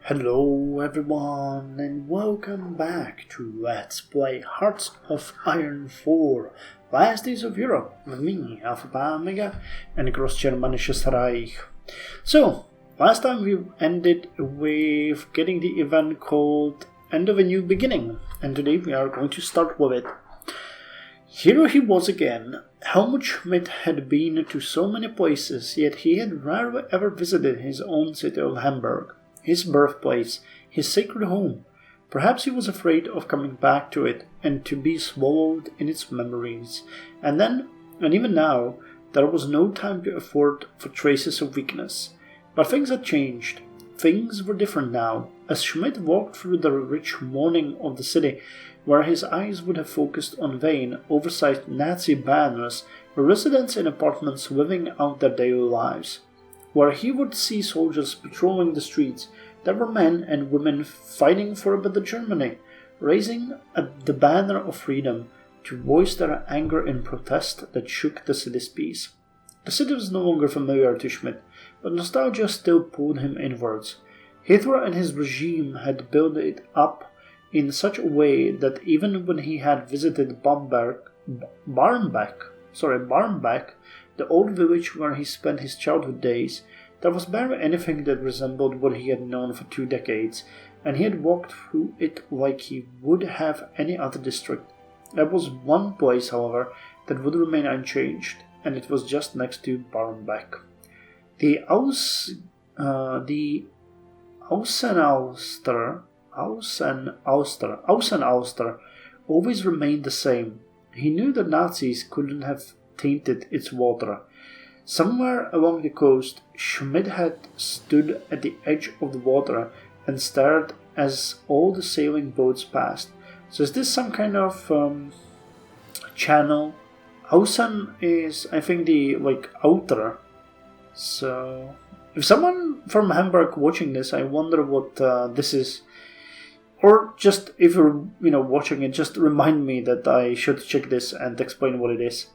Hello everyone and welcome back to Let's Play Hearts of Iron 4 Last Days of Europe with me, Alpha Omega, and across Germanic Reich. So, last time we ended with getting the event called End of a New Beginning, and today we are going to start with it. Here he was again. Helmut Schmidt had been to so many places, yet he had rarely ever visited his own city of Hamburg. His birthplace, his sacred home. Perhaps he was afraid of coming back to it and to be swallowed in its memories. And then, and even now, there was no time to afford for traces of weakness. But things had changed. Things were different now. As Schmidt walked through the rich morning of the city, where his eyes would have focused on vain, oversized Nazi banners, were residents in apartments living out their daily lives. Where he would see soldiers patrolling the streets, there were men and women fighting for a better Germany, raising the banner of freedom to voice their anger in protest that shook the city's peace. The city was no longer familiar to Schmidt, but nostalgia still pulled him inwards. Hitler and his regime had built it up in such a way that even when he had visited Barmbek, the old village where he spent his childhood days, there was barely anything that resembled what he had known for 2 decades, and he had walked through it like he would have any other district. There was one place, however, that would remain unchanged, and it was just next to Barmbek. The Außenalster always remained the same. He knew the Nazis couldn't have tainted its water. Somewhere along the coast, Schmidt had stood at the edge of the water and stared as all the sailing boats passed. So is this some kind of channel? Außen is, I think, the outer. So if someone from Hamburg watching this, I wonder what this is. Or just if you're watching it, just remind me that I should check this and explain what it is.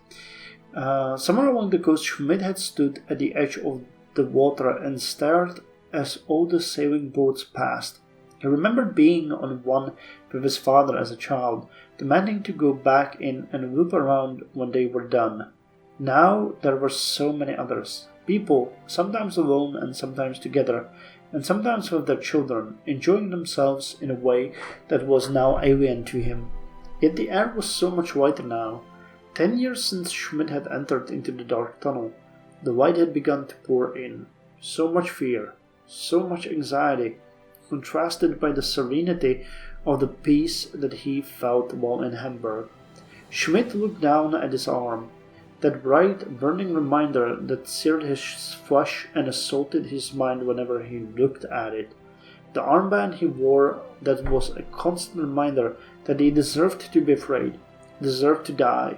Somewhere along the coast, Schmidt had stood at the edge of the water and stared as all the sailing boats passed. He remembered being on one with his father as a child, demanding to go back in and loop around when they were done. Now there were so many others. People, sometimes alone and sometimes together, and sometimes with their children, enjoying themselves in a way that was now alien to him. Yet the air was so much lighter now. 10 years since Schmidt had entered into the dark tunnel, the light had begun to pour in. So much fear, so much anxiety, contrasted by the serenity of the peace that he felt while in Hamburg. Schmidt looked down at his arm, that bright, burning reminder that seared his flesh and assaulted his mind whenever he looked at it. The armband he wore that was a constant reminder that he deserved to be afraid, deserved to die.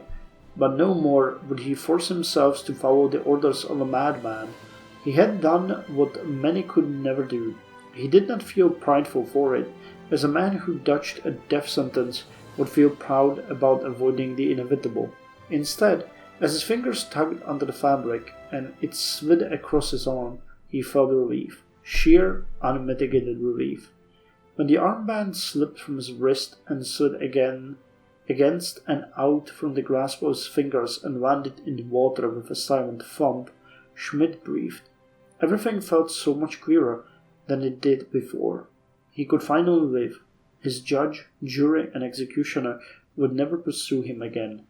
But no more would he force himself to follow the orders of a madman. He had done what many could never do. He did not feel prideful for it, as a man who dodged a death sentence would feel proud about avoiding the inevitable. Instead, as his fingers tugged under the fabric and it slid across his arm, he felt relief, sheer, unmitigated relief. When the armband slipped from his wrist and slid against and out from the grasp of his fingers and landed in the water with a silent thump, Schmidt breathed. Everything felt so much clearer than it did before. He could finally live. His judge, jury, and executioner would never pursue him again.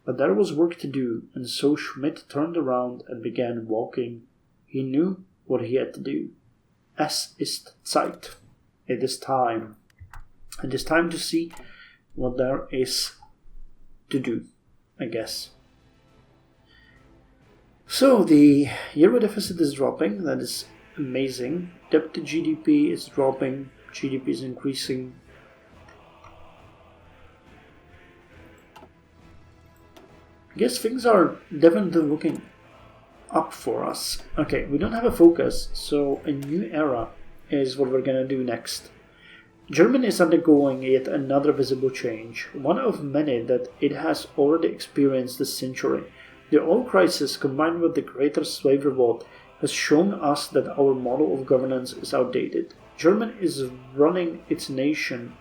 But there was work to do, and so Schmidt turned around and began walking. He knew what he had to do. Es ist Zeit. It is time. It is time to see what there is to do, I guess. So the euro deficit is dropping. That is amazing. Debt to GDP is dropping. GDP is increasing. I guess things are definitely looking up for us. Okay, we don't have a focus, so a new era is what we're gonna do next. Germany is undergoing yet another visible change, one of many that it has already experienced this century. The oil crisis combined with the Greater Slave Revolt has shown us that our model of governance is outdated. Germany is running its nation,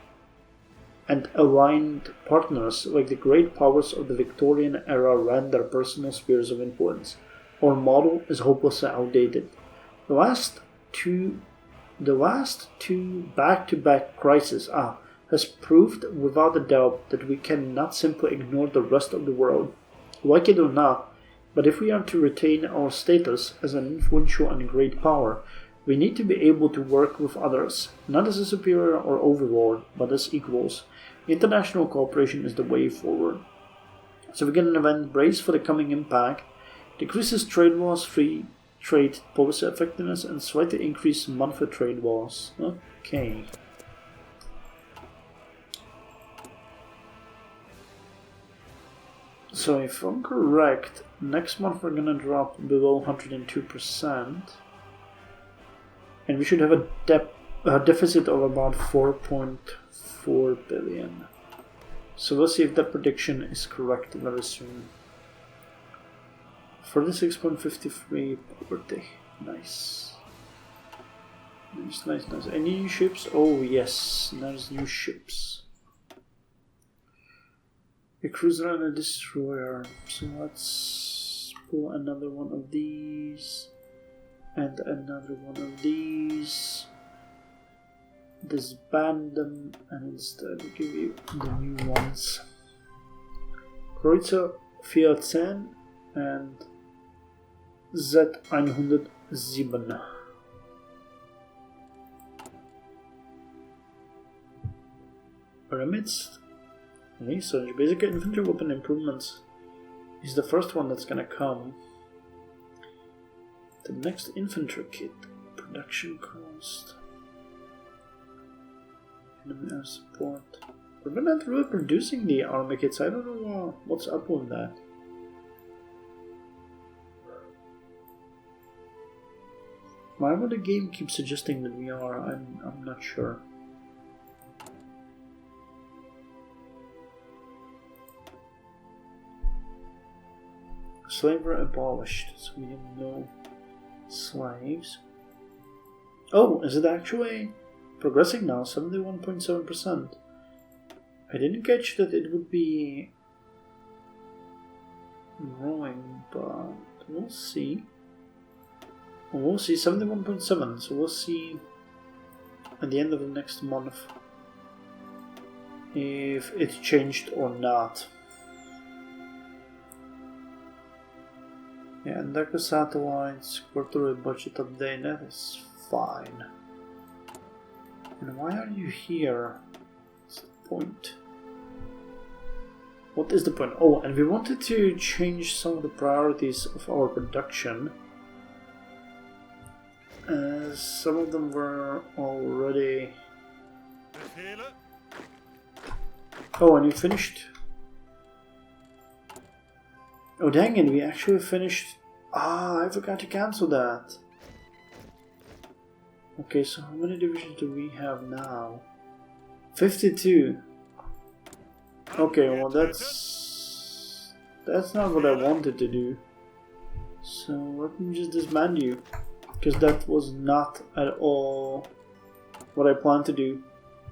and aligned partners like the great powers of the Victorian era ran their personal spheres of influence. Our model is hopelessly outdated. The last two back-to-back crises has proved without a doubt that we cannot simply ignore the rest of the world. Like it or not, but if we are to retain our status as an influential and great power, we need to be able to work with others, not as a superior or overlord, but as equals. International cooperation is the way forward. So we get an event: brace for the coming impact, decreases trade wars, free trade policy effectiveness, and slightly increase monthly trade wars. Okay. So if I'm correct, next month we're gonna drop below 102%, and we should have a deficit of about 4.4 billion. So we'll see if that prediction is correct very soon. 46.53 poverty. Nice. Nice. Any new ships? Oh yes, there's new ships. A cruiser and a destroyer. So let's pull another one of these. And another one of these. Disband them and instead give you the new ones. Kreuzer 14 and Z107. Pyramids. Research. Basic infantry weapon improvements is the first one that's gonna come. The next infantry kit. Production cost. Enemy air support. We're not really producing the army kits. I don't know what's up with that. Why would the game keep suggesting that we are? I'm not sure. Slavery abolished, so we have no slaves. Oh, is it actually progressing now? 71.7%. I didn't catch that it would be growing, but we'll see. We'll see. 71.7, so we'll see at the end of the next month if it changed or not. Yeah, and Deco satellites, quarterly budget update, that is fine. And why are you here? What's the point? What is the point? Oh, and we wanted to change some of the priorities of our production. Some of them were already... Oh, and you finished? Oh dang it, we actually finished... I forgot to cancel that. Okay, so how many divisions do we have now? 52. Okay, well that's not what I wanted to do. So let me just disband you. Because that was not at all what I planned to do.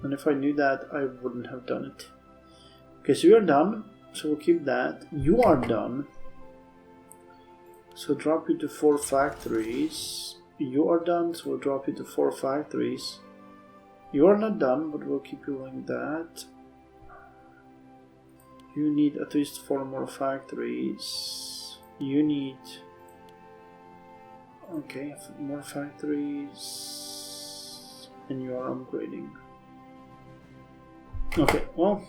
And if I knew that, I wouldn't have done it. Okay, so you're done. So we'll keep that. You are done. So drop you to 4 factories. You are done, so we'll drop you to 4 factories. You are not done, but we'll keep you like that. You need at least 4 more factories. You need... Okay, more factories. And you are upgrading. Okay, well,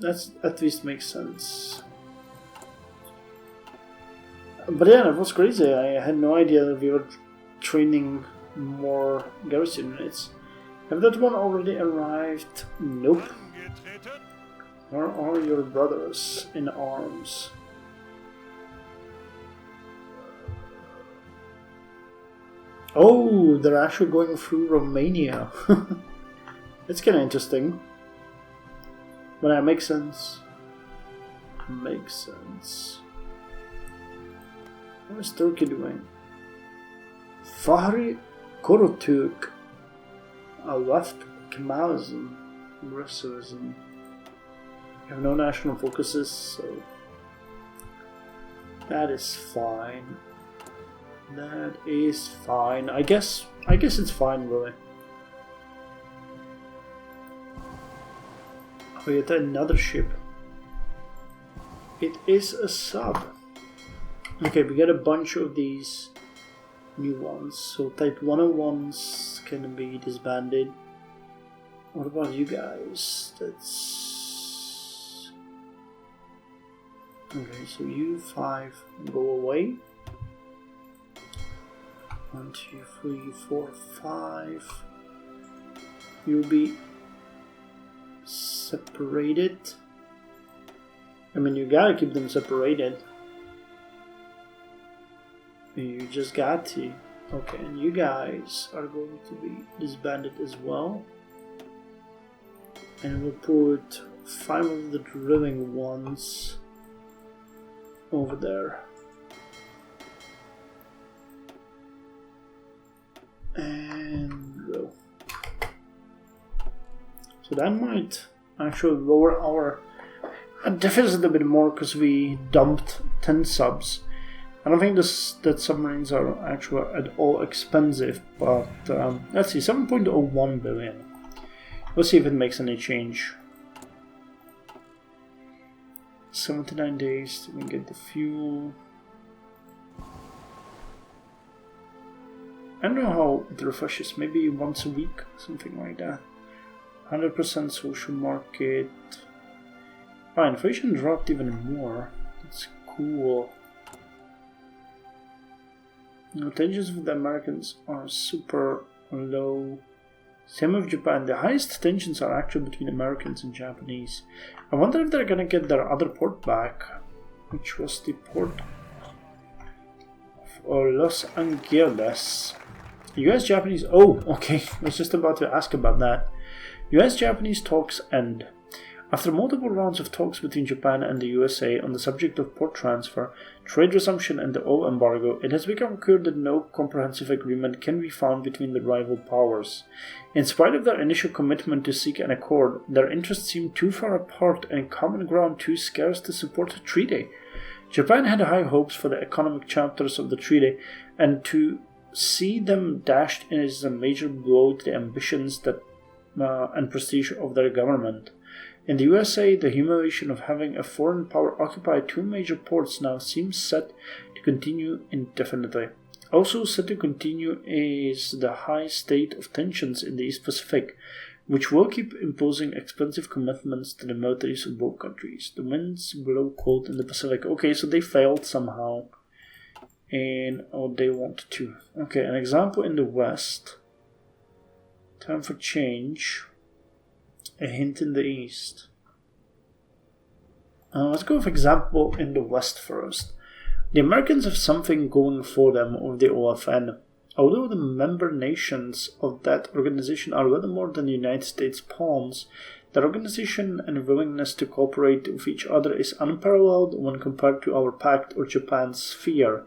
that at least makes sense. But yeah, that was crazy. I had no idea that we were training more garrison units. Have that one already arrived? Nope. Where are your brothers in arms? Oh, they're actually going through Romania. It's kind of interesting. But that makes sense. Makes sense. What is Turkey doing? Fahri Korotuk, a left Kemalism, aggressivism. We have no national focuses, so that is fine. That is fine. I guess it's fine, really. We get another ship. It is a sub. Okay, we get a bunch of these new ones. So type 101s can be disbanded. What about you guys? That's... Okay, so you 5 go away. 1, 2, 3, 4, 5. You'll be separated. I mean, you gotta keep them separated. You just got to. Okay, and you guys are going to be disbanded as well. And we'll put 5 of the drilling ones over there. And go. So that might actually lower our deficit a bit more because we dumped 10 subs. I don't think that submarines are actually at all expensive, but let's see, 7.01 billion. Let's see if it makes any change. 79 days to get the fuel. I don't know how it refreshes, maybe once a week, something like that. 100% social market. Oh, inflation dropped even more. That's cool. The tensions with the Americans are super low. Same with Japan. The highest tensions are actually between Americans and Japanese. I wonder if they're gonna get their other port back, which was the port of Los Angeles. US-Japanese... Oh, okay. I was just about to ask about that. US-Japanese talks end. After multiple rounds of talks between Japan and the USA on the subject of port transfer, trade resumption and the oil embargo, it has become clear that no comprehensive agreement can be found between the rival powers. In spite of their initial commitment to seek an accord, their interests seem too far apart and common ground too scarce to support a treaty. Japan had high hopes for the economic chapters of the treaty, and to see them dashed is a major blow to the ambitions and prestige of their government. In the USA, the humiliation of having a foreign power occupy 2 major ports now seems set to continue indefinitely. Also set to continue is the high state of tensions in the East Pacific, which will keep imposing expensive commitments to the militaries of both countries. The winds blow cold in the Pacific. Okay, so they failed somehow in what they want to. Okay, an example in the West. Time for change. A hint in the East. Let's go with example in the West first. The Americans have something going for them with the OFN. Although the member nations of that organization are little more than the United States pawns, their organization and willingness to cooperate with each other is unparalleled when compared to our pact or Japan's sphere.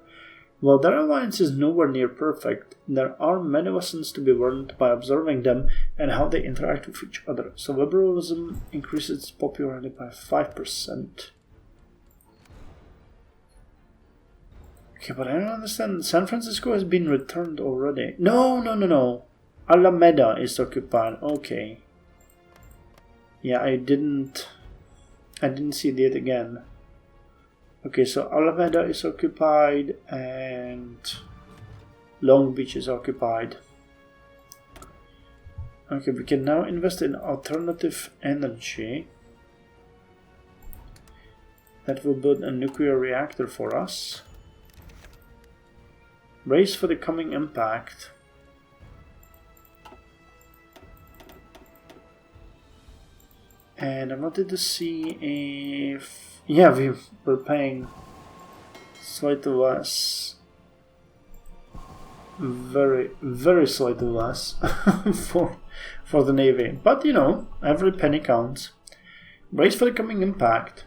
While their alliance is nowhere near perfect, there are many lessons to be learned by observing them and how they interact with each other. So liberalism increases its popularity by 5%. Okay, but I don't understand. San Francisco has been returned already. No. Alameda is occupied. Okay. Yeah, I didn't see that again. Okay, so Alameda is occupied and Long Beach is occupied. Okay, we can now invest in alternative energy. That will build a nuclear reactor for us. Race for the coming impact. And I wanted to see if... Yeah, we're paying slightly less. Very, very slightly less for the Navy. But, you know, every penny counts. Brace for the coming impact.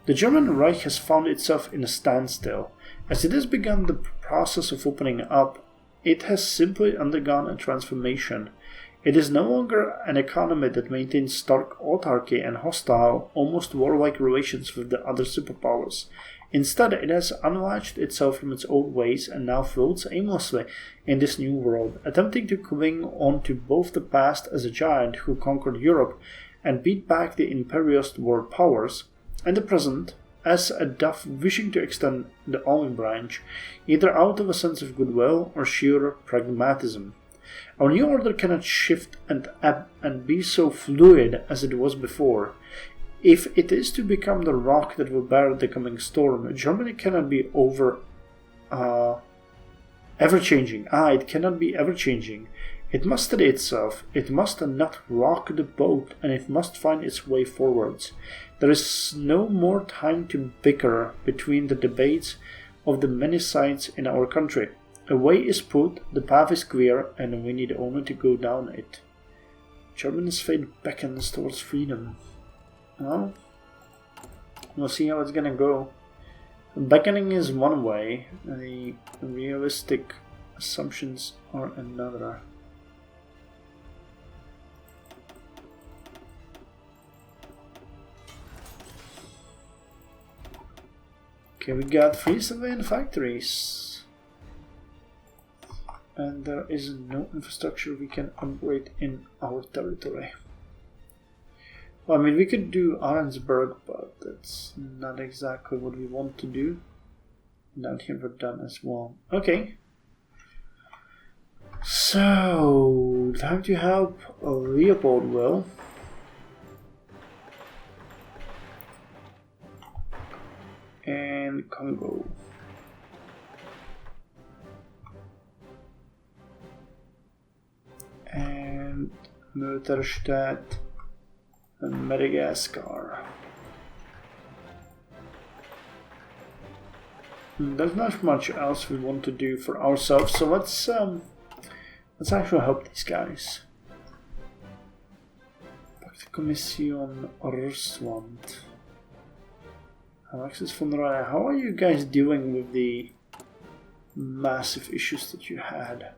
The German Reich has found itself in a standstill. As it has begun the process of opening up, it has simply undergone a transformation. It is no longer an economy that maintains stark autarky and hostile, almost warlike relations with the other superpowers. Instead, it has unlatched itself from its old ways and now floats aimlessly in this new world, attempting to cling on to both the past as a giant who conquered Europe and beat back the imperialist world powers, and the present as a dove wishing to extend the olive branch, either out of a sense of goodwill or sheer pragmatism. Our new order cannot shift and ebb and be so fluid as it was before. If it is to become the rock that will bear the coming storm, Germany cannot be ever-changing. It cannot be ever-changing. It must steady itself, it must not rock the boat, and it must find its way forwards. There is no more time to bicker between the debates of the many sides in our country. A way is put, the path is clear, and we need only to go down it. Germany's fate beckons towards freedom. Well, we'll see how it's gonna go. Beckoning is one way, the realistic assumptions are another. Okay, we got 3 civilian factories. And there is no infrastructure we can upgrade in our territory. Well, I mean, we could do Arnsberg, but that's not exactly what we want to do. Down here we're done as well. Okay. So, time to help Leopold will. And Congo. And Mutterstadt and Madagascar. There's not much else we want to do for ourselves, so let's actually help these guys. Commission Russland. Alexis von Raya, how are you guys dealing with the massive issues that you had?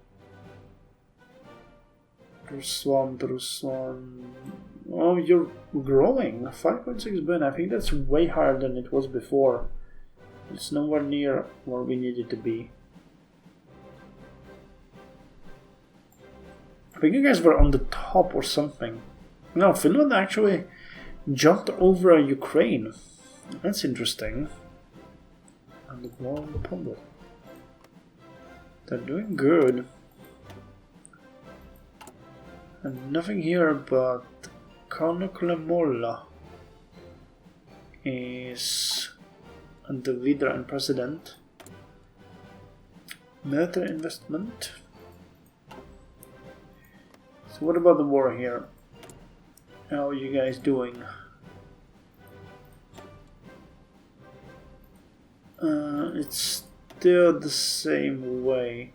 Russland. Oh, you're growing. 5.6 billion. I think that's way higher than it was before. It's nowhere near where we need it to be. I think you guys were on the top or something. No, Finland actually jumped over Ukraine. That's interesting. And the World Republic. They're doing good. And nothing here but Konuklemolla is the leader and president. Military investment. So what about the war here? How are you guys doing? It's still the same way.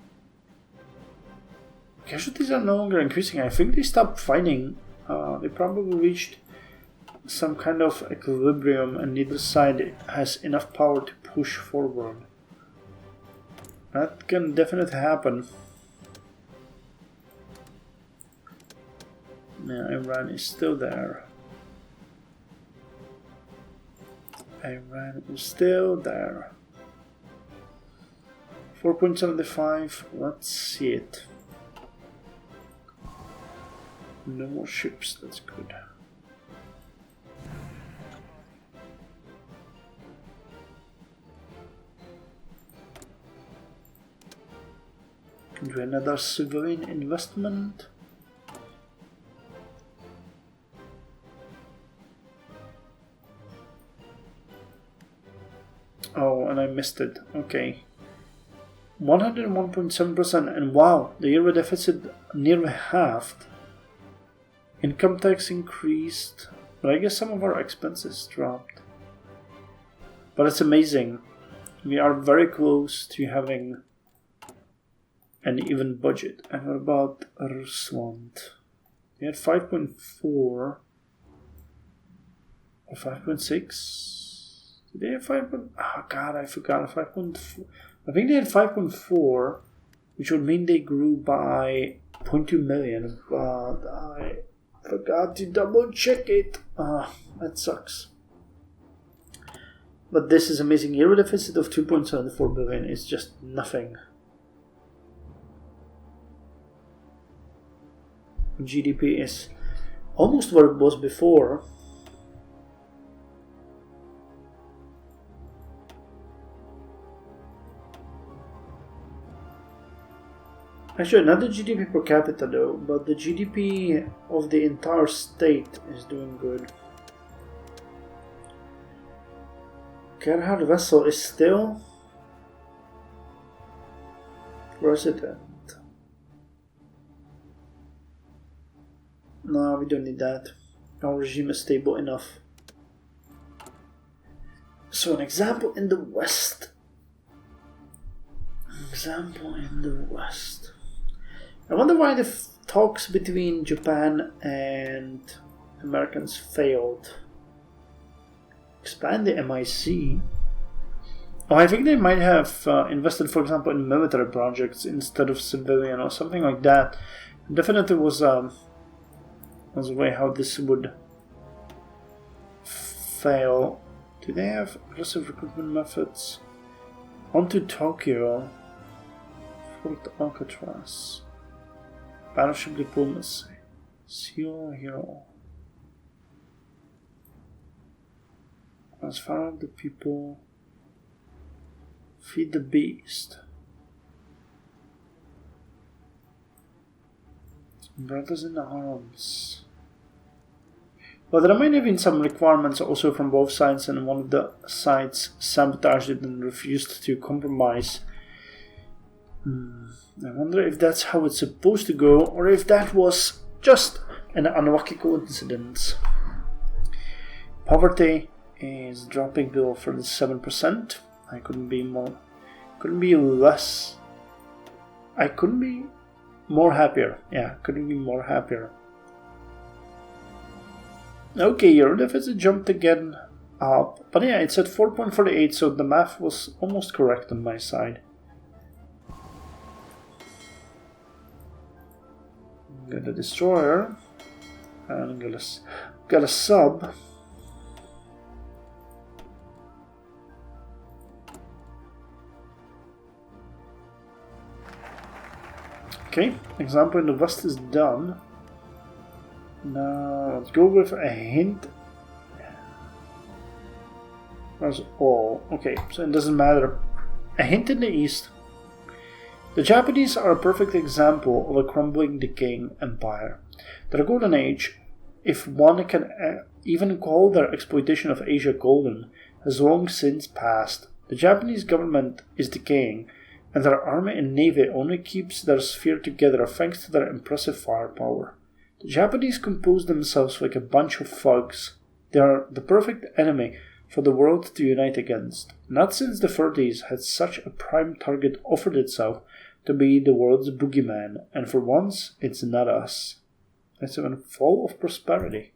Casualties are no longer increasing. I think they stopped fighting. They probably reached some kind of equilibrium and neither side has enough power to push forward. That can definitely happen. Yeah, Iran is still there. Iran is still there. 4.75, let's see it. No more ships, that's good. Do another civilian investment. Oh, and I missed it. Okay. 101.7%, and wow, the yearly deficit nearly halved. Income tax increased, but I guess some of our expenses dropped. But it's amazing. We are very close to having an even budget. And what about Rusland? We had 5.4 or 5.6. Did they have 5. Oh god, I forgot. 5.4. I think they had 5.4. which would mean they grew by 0.2 million, but I forgot to double check it. That sucks. But this is amazing. Year deficit of 2.74 billion is just nothing. GDP is almost where it was before. Actually, not the GDP per capita though, but the GDP of the entire state is doing good. Gerhard Wessel is still president. No, we don't need that. Our regime is stable enough. So an example in the West. I wonder why the talks between Japan and Americans failed. Expand the MIC. Oh, I think they might have invested, for example, in military projects instead of civilian or something like that. Definitely was a way how this would fail. Do they have aggressive recruitment methods? On to Tokyo. Fort Alcatraz. Battleship diplomacy. Seal hero. As far as the people. Feed the beast. Brothers in arms. But there might have been some requirements also from both sides, and one of the sides sabotaged it and refused to compromise. I wonder if that's how it's supposed to go, or if that was just an unlucky coincidence. Poverty is dropping below 37%. I couldn't be more happier. Yeah, couldn't be more happier. Okay, your deficit jumped again up. But yeah, it's at 4.48, so the math was almost correct on my side. Got a destroyer. And got a sub. Okay, example in the West is done. Now let's go with a hint. That's all. Okay, so it doesn't matter. A hint in the East. The Japanese are a perfect example of a crumbling, decaying empire. Their golden age, if one can even call their exploitation of Asia golden, has long since passed. The Japanese government is decaying, and their army and navy only keeps their sphere together thanks to their impressive firepower. The Japanese compose themselves like a bunch of thugs. They are the perfect enemy for the world to unite against. Not since the 30s had such a prime target offered itself to be the world's boogeyman, and for once, it's not us. It's even full of prosperity.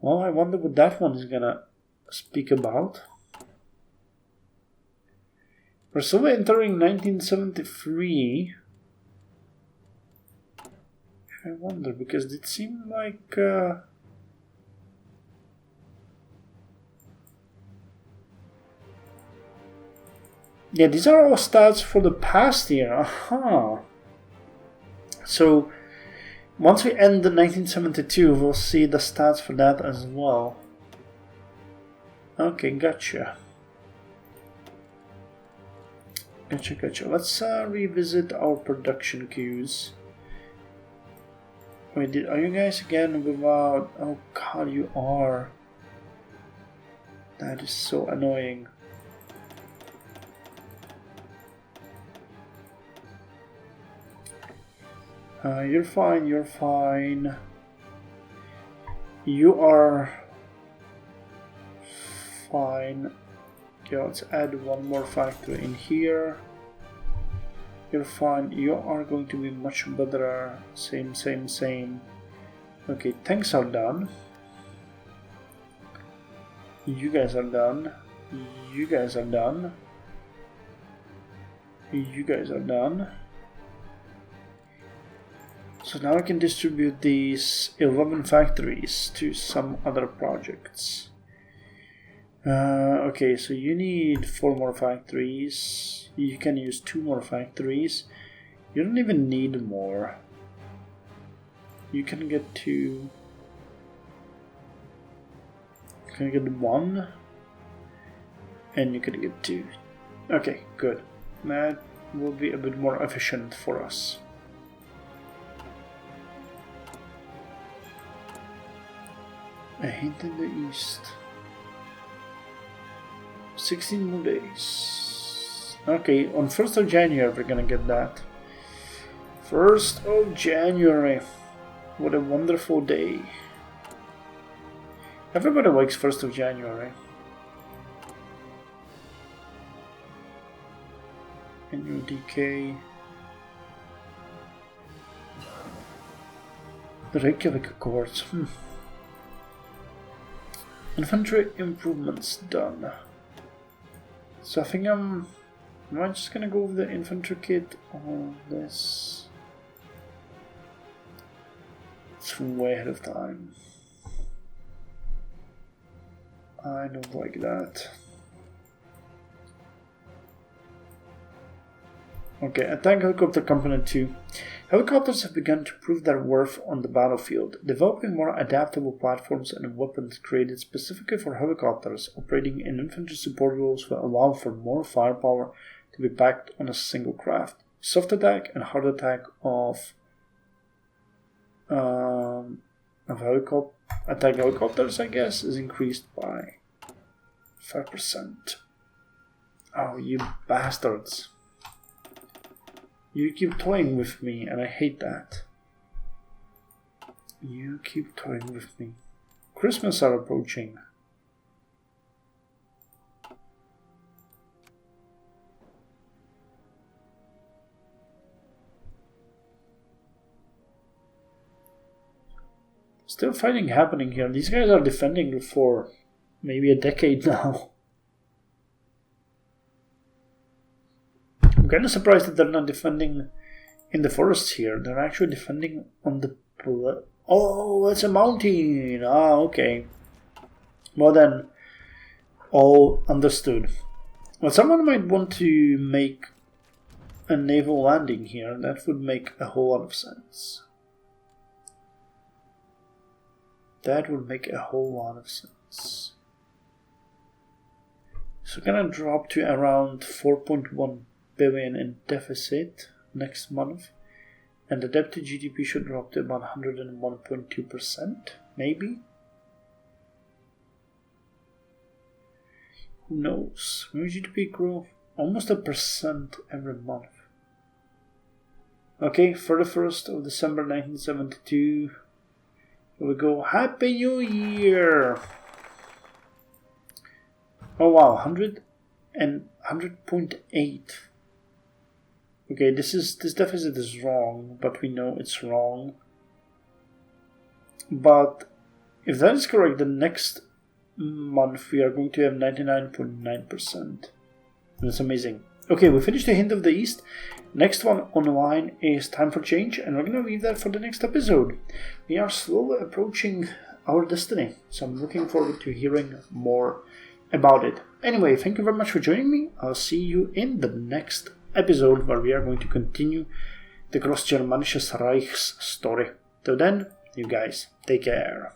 Well, I wonder what that one is gonna speak about. We're still entering 1973. I wonder, because it seemed like... Yeah, these are all stats for the past year. Aha. So, once we end the 1972, we'll see the stats for that as well. Okay, gotcha. Gotcha. Let's revisit our production queues. Wait, are you guys again without... Oh god, you are. That is so annoying. You're fine. You are fine. Okay, let's add one more factor in here. You're fine. You are going to be much better. Same. Okay, tanks are done. You guys are done. You guys are done. So now I can distribute these 11 factories to some other projects. Okay, so you need 4 more factories. You can use 2 more factories. You don't even need more. You can get 2. You can get 1. And you can get 2. Okay, good. That will be a bit more efficient for us. A hint in the east. 16 more days. Okay, on 1st of January we're gonna get that. 1st of January. What a wonderful day. Everybody likes 1st of January. Annual decay. The Reykjavik Accords. Infantry improvements done. So I think am I just gonna go with the infantry kit on this? It's way ahead of time. I don't like that. Okay, attack helicopter component 2. Helicopters have begun to prove their worth on the battlefield, developing more adaptable platforms and weapons created specifically for helicopters operating in infantry support roles will allow for more firepower to be packed on a single craft. Soft attack and hard attack of attack helicopters, I guess, is increased by 5%. Oh, you bastards. You keep toying with me, and I hate that. You keep toying with me. Christmas are approaching. Still fighting happening here. These guys are defending for maybe a decade now. I'm kind of surprised that they're not defending in the forests here. They're actually defending on the... Oh, it's a mountain! Ah, okay. Well then, all understood. Well, someone might want to make a naval landing here. That would make a whole lot of sense. That would make a whole lot of sense. So we're gonna drop to around 4.1 billion in deficit next month, and the debt to GDP should drop to about 101.2%, maybe? Who knows? Maybe GDP grow almost 1% every month. Okay, 31st of December 1972. Here we go. Happy New Year! Oh wow, 100 and 100.8. Okay, this deficit is wrong, but we know it's wrong. But if that is correct, the next month we are going to have 99.9%. That's amazing. Okay, we finished the Hint of the East. Next one online is Time for Change, and we're going to leave that for the next episode. We are slowly approaching our destiny, so I'm looking forward to hearing more about it. Anyway, thank you very much for joining me. I'll see you in the next episode where we are going to continue the Großgermanisches Reich's story. Till then, you guys, take care.